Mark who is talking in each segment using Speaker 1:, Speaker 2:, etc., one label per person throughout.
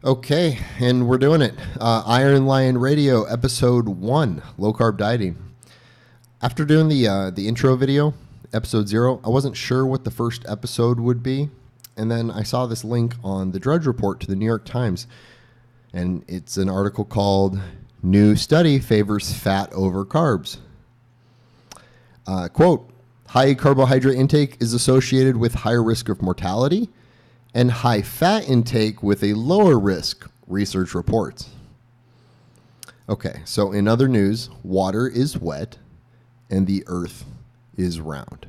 Speaker 1: Okay, and we're doing it. Iron Lion Radio, episode 1, low carb dieting. After doing the intro video, episode 0, I wasn't sure what the first episode would be, and then I saw this link on the Drudge Report to the New York Times, and it's an article called "New Study Favors Fat Over Carbs." Quote, high carbohydrate intake is associated with higher risk of mortality, and high fat intake with a lower risk, research reports. Okay, so in other news, water is wet and the earth is round.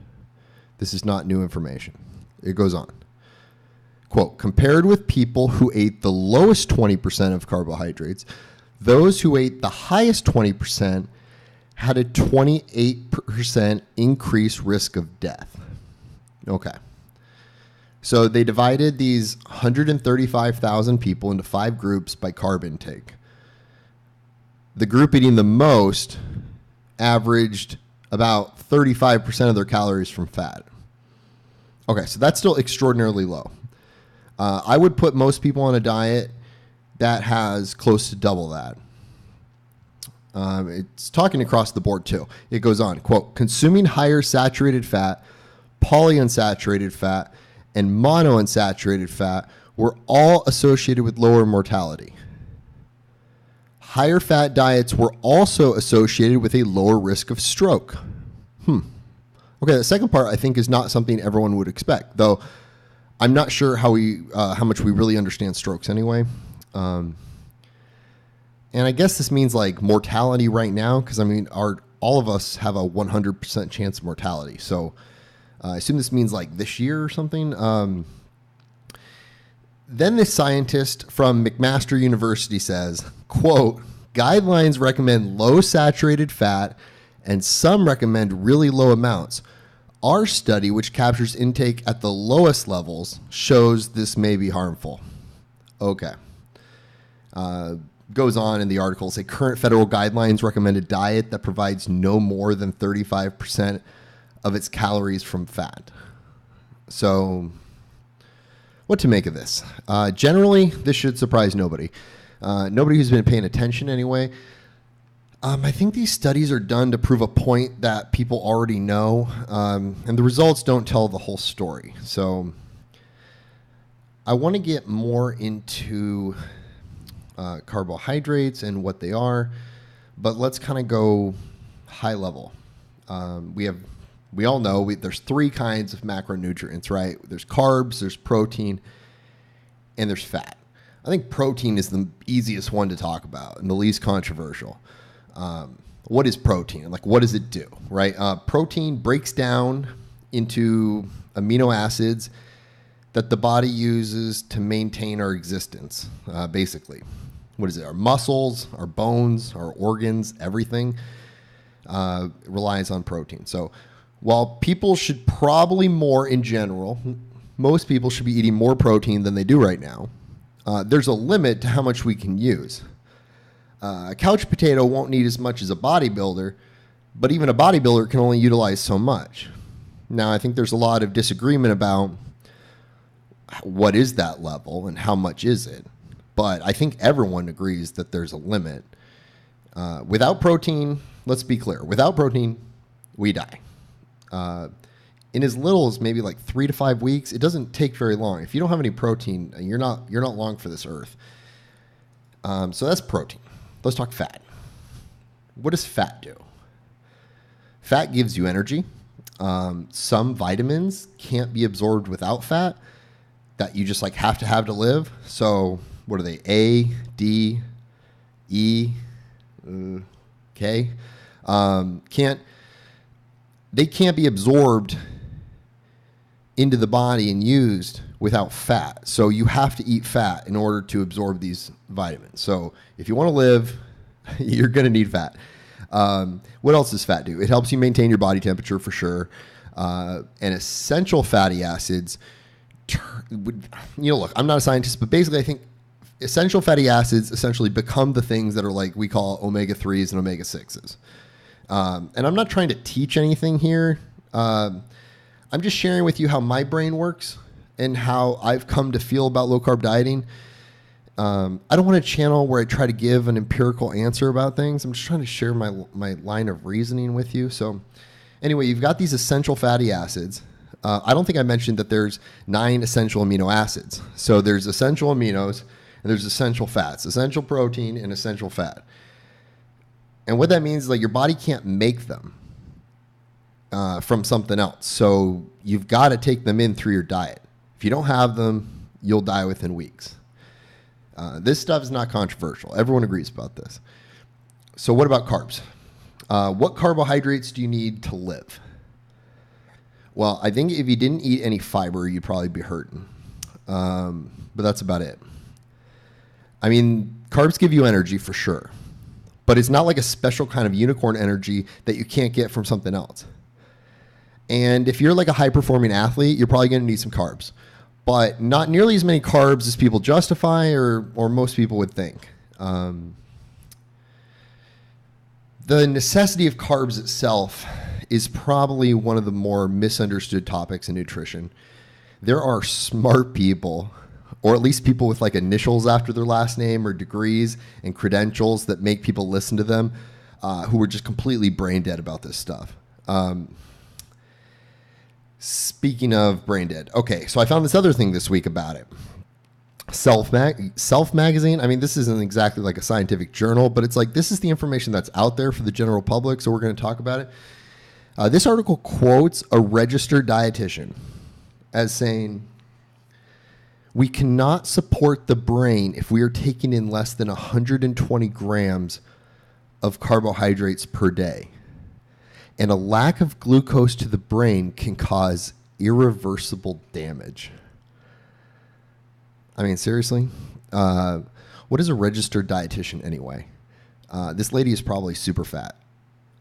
Speaker 1: This is not new information. It goes on. Quote, compared with people who ate the lowest 20% of carbohydrates, those who ate the highest 20% had a 28% increased risk of death. Okay. So they divided these 135,000 people into 5 groups by carb intake. The group eating the most averaged about 35% of their calories from fat. Okay, so that's still extraordinarily low. I would put most people on a diet that has close to double that. It's talking across the board too. It goes on, quote, consuming higher saturated fat, polyunsaturated fat, and monounsaturated fat were all associated with lower mortality. Higher fat diets were also associated with a lower risk of stroke. Okay, the second part I think is not something everyone would expect, though I'm not sure how much we really understand strokes anyway. And I guess this means like mortality right now, because I mean, all of us have a 100% chance of mortality. So I assume this means like this year or something. Then this scientist from McMaster University says, quote, guidelines recommend low saturated fat and some recommend really low amounts. Our study, which captures intake at the lowest levels, shows this may be harmful. Okay. Goes on in the article, say current federal guidelines recommend a diet that provides no more than 35% of its calories from fat. So what to make of this? Generally, this should surprise nobody. Nobody who's been paying attention anyway. I think these studies are done to prove a point that people already know, and the results don't tell the whole story. So I want to get more into carbohydrates and what they are, but let's kind of go high level. We all know there's 3 kinds of macronutrients, right? There's carbs, there's protein, and there's fat. I think protein is the easiest one to talk about and the least controversial. What is protein? Like, what does it do, right? Protein breaks down into amino acids that the body uses to maintain our existence, basically. What is it? Our muscles, our bones, our organs, everything relies on protein. So while people should probably more in general, most people should be eating more protein than they do right now, there's a limit to how much we can use. A couch potato won't need as much as a bodybuilder, but even a bodybuilder can only utilize so much. Now, I think there's a lot of disagreement about what is that level and how much is it, but I think everyone agrees that there's a limit. Without protein, let's be clear, without protein, we die. In as little as maybe like 3 to 5 weeks, it doesn't take very long. If you don't have any protein, you're not long for this earth. So that's protein. Let's talk fat. What does fat do? Fat gives you energy. Some vitamins can't be absorbed without fat that you just like have to live. So what are they? A, D, E, K. They can't be absorbed into the body and used without fat. So you have to eat fat in order to absorb these vitamins. So if you want to live, you're going to need fat. What else does fat do? It helps you maintain your body temperature for sure. And essential fatty acids, look, I'm not a scientist, but basically I think essential fatty acids essentially become the things that are like we call omega-3s and omega-6s. And I'm not trying to teach anything here. I'm just sharing with you how my brain works and how I've come to feel about low carb dieting. I don't want a channel where I try to give an empirical answer about things. I'm just trying to share my line of reasoning with you. So anyway, you've got these essential fatty acids. I don't think I mentioned that there's 9 essential amino acids. So there's essential aminos and there's essential fats, essential protein and essential fat. And what that means is like your body can't make them from something else. So you've got to take them in through your diet. If you don't have them, you'll die within weeks. This stuff is not controversial. Everyone agrees about this. So what about carbs? What carbohydrates do you need to live? Well, I think if you didn't eat any fiber, you'd probably be hurting. But that's about it. I mean, carbs give you energy for sure. But it's not like a special kind of unicorn energy that you can't get from something else. And if you're like a high-performing athlete, you're probably going to need some carbs. But not nearly as many carbs as people justify or most people would think. The necessity of carbs itself is probably one of the more misunderstood topics in nutrition. There are smart people, or at least people with like initials after their last name or degrees and credentials that make people listen to them, who are just completely brain dead about this stuff. Speaking of brain dead, okay, so I found this other thing this week about it. Self magazine. I mean, this isn't exactly like a scientific journal, but it's like this is the information that's out there for the general public, so we're going to talk about it. This article quotes a registered dietitian as saying, "We cannot support the brain if we are taking in less than 120 grams of carbohydrates per day. And a lack of glucose to the brain can cause irreversible damage." I mean, seriously? What is a registered dietitian anyway? This lady is probably super fat.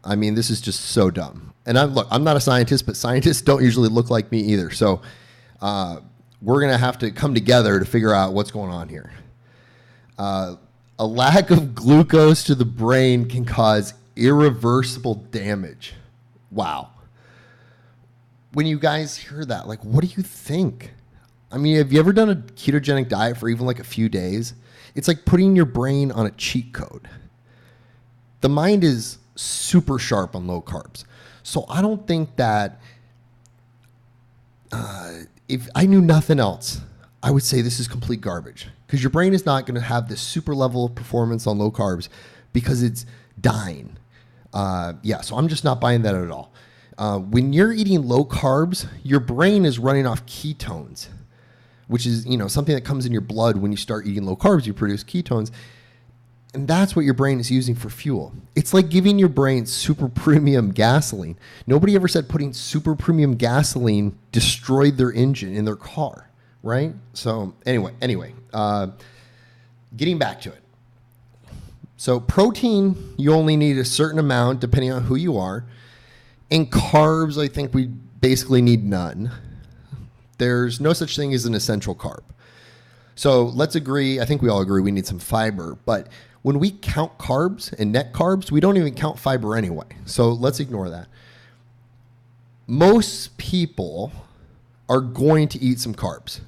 Speaker 1: I mean, this is just so dumb. And I'm not a scientist, but scientists don't usually look like me either. So we're going to have to come together to figure out what's going on here. A lack of glucose to the brain can cause irreversible damage. Wow. When you guys hear that, like, what do you think? I mean, have you ever done a ketogenic diet for even like a few days? It's like putting your brain on a cheat code. The mind is super sharp on low carbs. So I don't think that if I knew nothing else, I would say this is complete garbage, because your brain is not going to have this super level of performance on low carbs because it's dying. So I'm just not buying that at all. When you're eating low carbs, your brain is running off ketones, which is, something that comes in your blood. When you start eating low carbs, you produce ketones. And that's what your brain is using for fuel. It's like giving your brain super premium gasoline. Nobody ever said putting super premium gasoline destroyed their engine in their car, right? So anyway, getting back to it. So protein, you only need a certain amount depending on who you are. And carbs, I think we basically need none. There's no such thing as an essential carb. So let's agree, I think we all agree we need some fiber, but when we count carbs and net carbs, we don't even count fiber anyway. So let's ignore that. Most people are going to eat some carbs,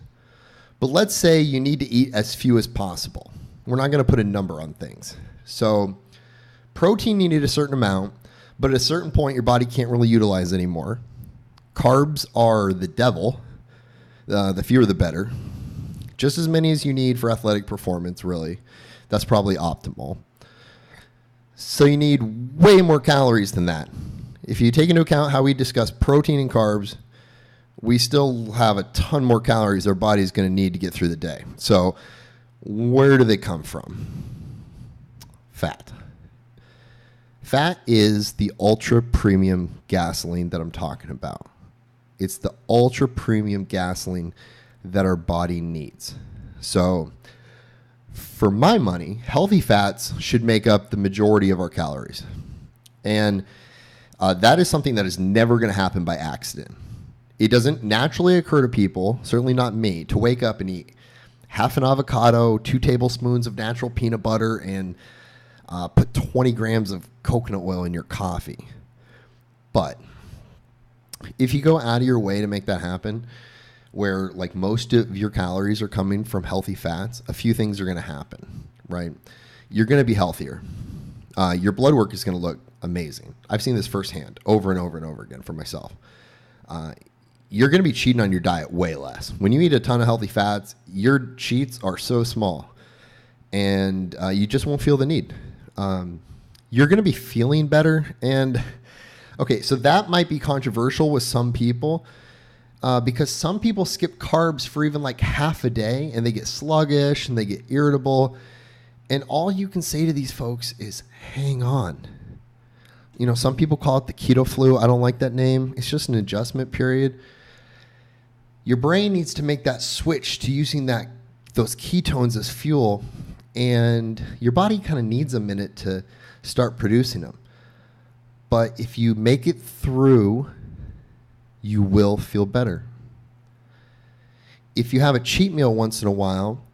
Speaker 1: but let's say you need to eat as few as possible. We're not going to put a number on things. So protein, you need a certain amount, but at a certain point, your body can't really utilize anymore. Carbs are the devil. The fewer the better. Just as many as you need for athletic performance, really. That's probably optimal. So you need way more calories than that. If you take into account how we discuss protein and carbs, we still have a ton more calories our body's going to need to get through the day. So where do they come from? Fat. Fat is the ultra premium gasoline that I'm talking about. It's the ultra premium gasoline that our body needs. So for my money, healthy fats should make up the majority of our calories. And that is something that is never going to happen by accident. It doesn't naturally occur to people, certainly not me, to wake up and eat half an avocado, 2 tablespoons of natural peanut butter, and put 20 grams of coconut oil in your coffee. But if you go out of your way to make that happen, where like most of your calories are coming from healthy fats, a few things are going to happen, right? You're going to be healthier. Your blood work is going to look amazing. I've seen this firsthand over and over and over again for myself. You're going to be cheating on your diet way less. When you eat a ton of healthy fats, your cheats are so small, and you just won't feel the need. You're going to be feeling better. And okay, so that might be controversial with some people because some people skip carbs for even like half a day and they get sluggish and they get irritable. And all you can say to these folks is hang on. You know, some people call it the keto flu. I don't like that name. It's just an adjustment period. Your brain needs to make that switch to using those ketones as fuel, and your body kind of needs a minute to start producing them. But if you make it through, you will feel better. If you have a cheat meal once in a while,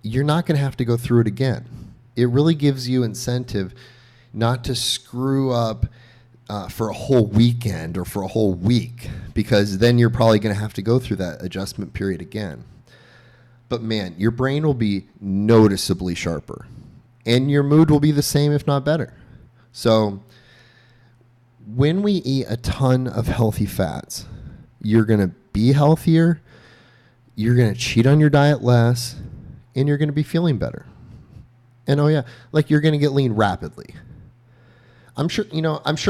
Speaker 1: you're not going to have to go through it again. It really gives you incentive not to screw up for a whole weekend or for a whole week, because then you're probably going to have to go through that adjustment period again. But man, your brain will be noticeably sharper and your mood will be the same, if not better. So when we eat a ton of healthy fats, you're going to be healthier, you're going to cheat on your diet less, and you're going to be feeling better. And oh yeah, like you're going to get lean rapidly. I'm sure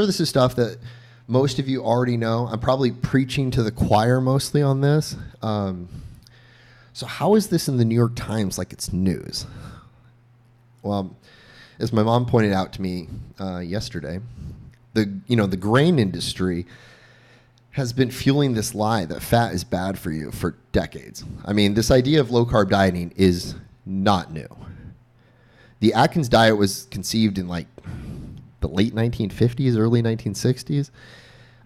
Speaker 1: this is stuff that most of you already know. I'm probably preaching to the choir mostly on this. So how is this in the New York Times like it's news? Well, as my mom pointed out to me yesterday, the grain industry has been fueling this lie that fat is bad for you for decades. I mean, this idea of low-carb dieting is not new. The Atkins diet was conceived in like the late 1950s, early 1960s.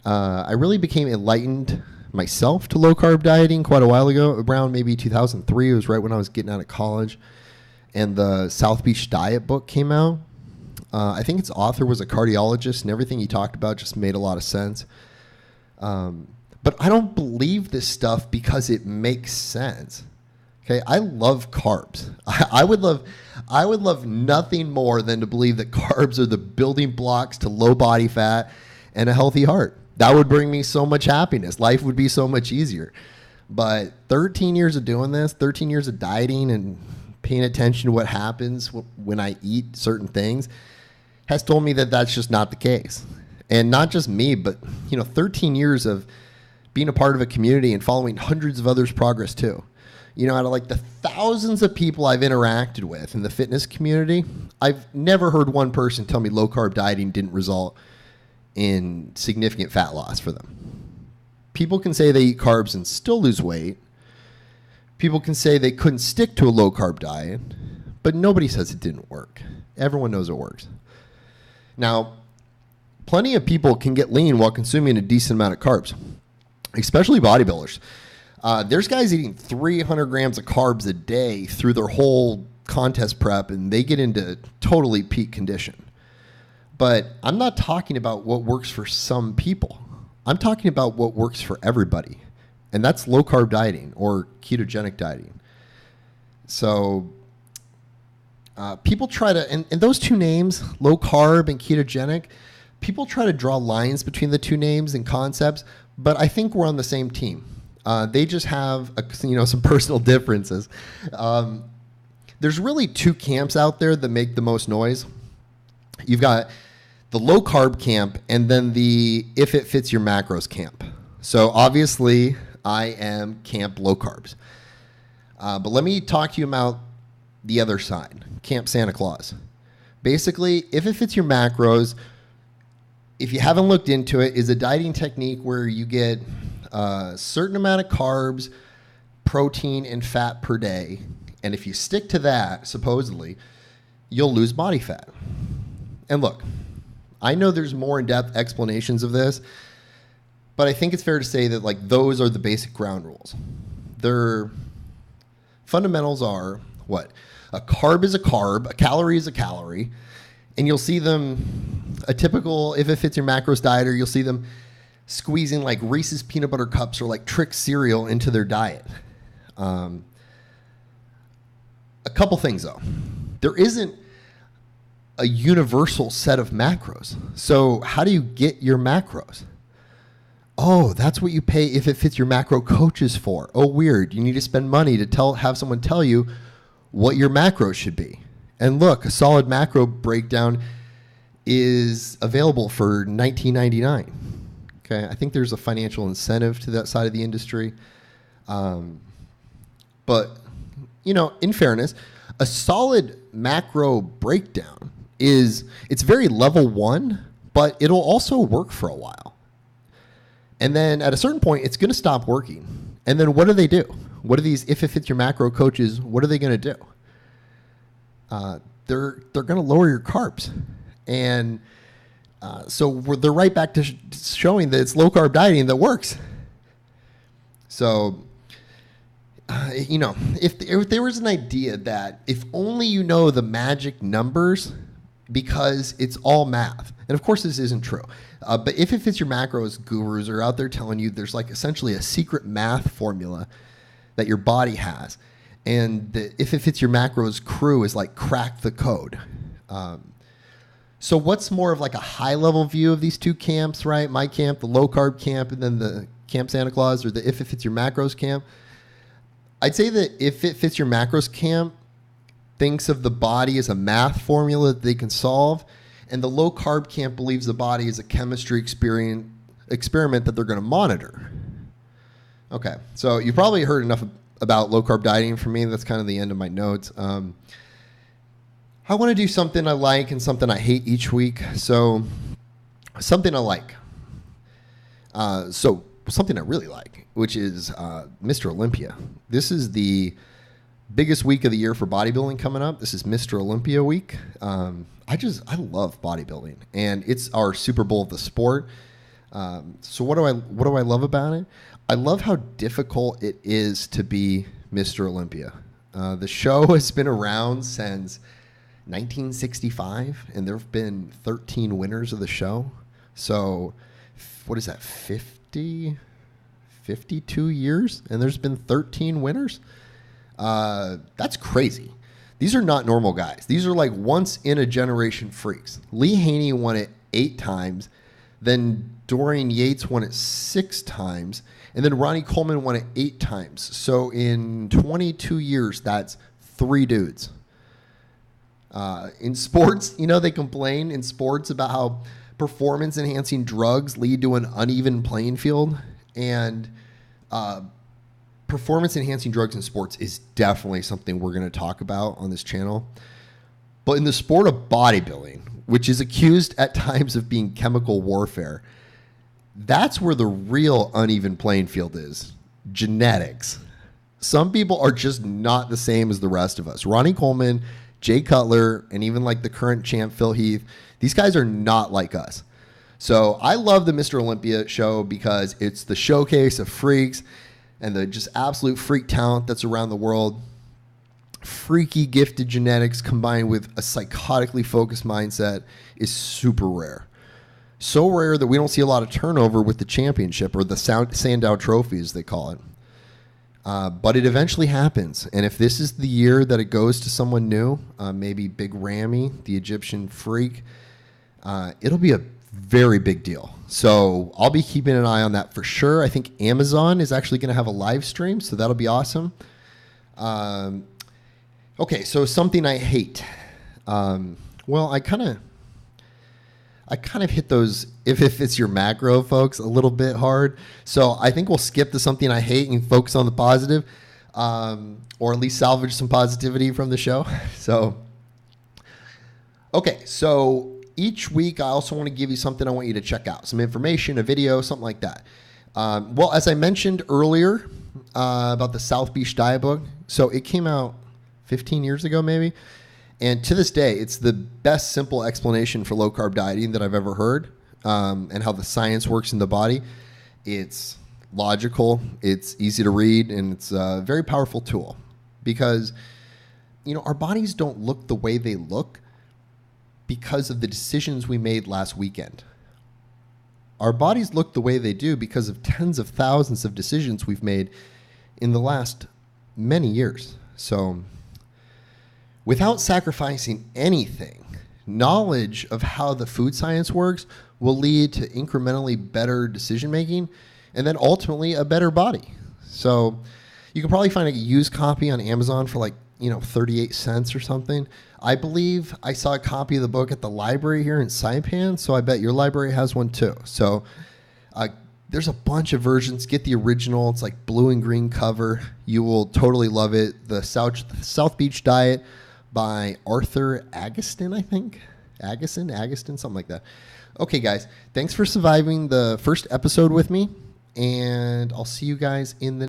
Speaker 1: I really became enlightened myself to low-carb dieting quite a while ago, around maybe 2003. It was right when I was getting out of college. And the South Beach Diet book came out. I think its author was a cardiologist, and everything he talked about just made a lot of sense. But I don't believe this stuff because it makes sense. Okay, I love carbs. I would love nothing more than to believe that carbs are the building blocks to low body fat and a healthy heart. That would bring me so much happiness. Life would be so much easier. But 13 years of doing this, 13 years of dieting and paying attention to what happens when I eat certain things has told me that that's just not the case. And not just me, but 13 years of being a part of a community and following hundreds of others' progress too. Out of like the thousands of people I've interacted with in the fitness community, I've never heard one person tell me low carb dieting didn't result in significant fat loss for them. People can say they eat carbs and still lose weight. People can say they couldn't stick to a low carb diet, but nobody says it didn't work. Everyone knows it works. Now, plenty of people can get lean while consuming a decent amount of carbs, especially bodybuilders. There's guys eating 300 grams of carbs a day through their whole contest prep, and they get into totally peak condition. But I'm not talking about what works for some people. I'm talking about what works for everybody, and that's low-carb dieting or ketogenic dieting. So people try to, and those two names, low-carb and ketogenic, people try to draw lines between the two names and concepts, but I think we're on the same team. They just have some personal differences. There's really two camps out there that make the most noise. You've got the low carb camp and then the if it fits your macros camp. So obviously I am camp low carbs. But let me talk to you about the other side, Camp Santa Claus. Basically, if it fits your macros, if you haven't looked into it, is a dieting technique where you get a certain amount of carbs, protein, and fat per day. And if you stick to that, supposedly, you'll lose body fat. And look, I know there's more in-depth explanations of this, but I think it's fair to say that those are the basic ground rules. Their fundamentals are what? A carb is a carb, a calorie is a calorie, and you'll see them, a typical, if it fits your macros dieter, you'll see them squeezing like Reese's peanut butter cups or like Trick cereal into their diet. A couple things though. There isn't a universal set of macros. So how do you get your macros? Oh, that's what you pay If It Fits Your Macro coaches for. Oh, weird. You need to spend money to have someone tell you what your macros should be. And look, a solid macro breakdown is available for $19.99. Okay, I think there's a financial incentive to that side of the industry. But, in fairness, a solid macro breakdown it's very level one, but it'll also work for a while. And then at a certain point, it's going to stop working. And then what do they do? What are these If It Fits Your Macro coaches, what are they going to do? They're going to lower your carbs. And so they're right back to showing that it's low-carb dieting that works. So, if there was an idea that if only you know the magic numbers, because it's all math. And of course, this isn't true. But If It Fits Your Macros gurus are out there telling you there's like essentially a secret math formula that your body has. And the If It Fits Your Macros crew is like crack the code. So what's more of like a high level view of these two camps, right? My camp, the low carb camp, and then the Camp Santa Claus, or the If It Fits Your Macros camp. I'd say that If It Fits Your Macros camp thinks of the body as a math formula that they can solve, and the low carb camp believes the body is a chemistry experiment that they're going to monitor. Okay, so you probably heard enough about low carb dieting from me. That's kind of the end of my notes. I want to do something I like and something I hate each week. So something I like. So something I really like, which is Mr. Olympia. This is the biggest week of the year for bodybuilding coming up. This is Mr. Olympia week. I love bodybuilding, and it's our Super Bowl of the sport. So what do I love about it? I love how difficult it is to be Mr. Olympia. The show has been around since 1965, and there have been 13 winners of the show. So what is that, 52 years, and there's been 13 winners? That's crazy. These are not normal guys. These are like once in a generation freaks. Lee Haney won it 8 times. Then Dorian Yates won it 6 times. And then Ronnie Coleman won it 8 times. So in 22 years, that's 3 dudes. In sports, they complain in sports about how performance-enhancing drugs lead to an uneven playing field. And performance-enhancing drugs in sports is definitely something we're going to talk about on this channel. But in the sport of bodybuilding, which is accused at times of being chemical warfare, that's where the real uneven playing field is. Genetics. Some people are just not the same as the rest of us. Ronnie Coleman, Jay Cutler, and even like the current champ Phil Heath, these guys are not like us. So I love the Mr. Olympia show because it's the showcase of freaks and the just absolute freak talent that's around the world. Freaky gifted genetics combined with a psychotically focused mindset is super rare. So rare that we don't see a lot of turnover with the championship, or the Sandow Trophy as they call it. But it eventually happens. And if this is the year that it goes to someone new, maybe Big Ramy, the Egyptian freak, it'll be a very big deal. So I'll be keeping an eye on that for sure. I think Amazon is actually going to have a live stream, so that'll be awesome. Okay, so something I hate. Well, I kind of hit those if it's your macro, folks, a little bit hard. So I think we'll skip to something I hate and focus on the positive, or at least salvage some positivity from the show. So, okay, so each week I also want to give you something I want you to check out, some information, a video, something like that. Well, as I mentioned earlier about the South Beach Diet book, so it came out 15 years ago maybe. And to this day, it's the best simple explanation for low-carb dieting that I've ever heard, and how the science works in the body. It's logical, it's easy to read, and it's a very powerful tool. Because, our bodies don't look the way they look because of the decisions we made last weekend. our bodies look the way they do because of tens of thousands of decisions we've made in the last many years. So without sacrificing anything, knowledge of how the food science works will lead to incrementally better decision making and then ultimately a better body. So you can probably find a used copy on Amazon for 38 cents or something. I believe I saw a copy of the book at the library here in Saipan, so I bet your library has one too. So there's a bunch of versions. Get the original. It's like blue and green cover. You will totally love it. The South Beach Diet by Arthur Agustin, I think. Agustin, something like that. Okay, guys. Thanks for surviving the first episode with me, and I'll see you guys in the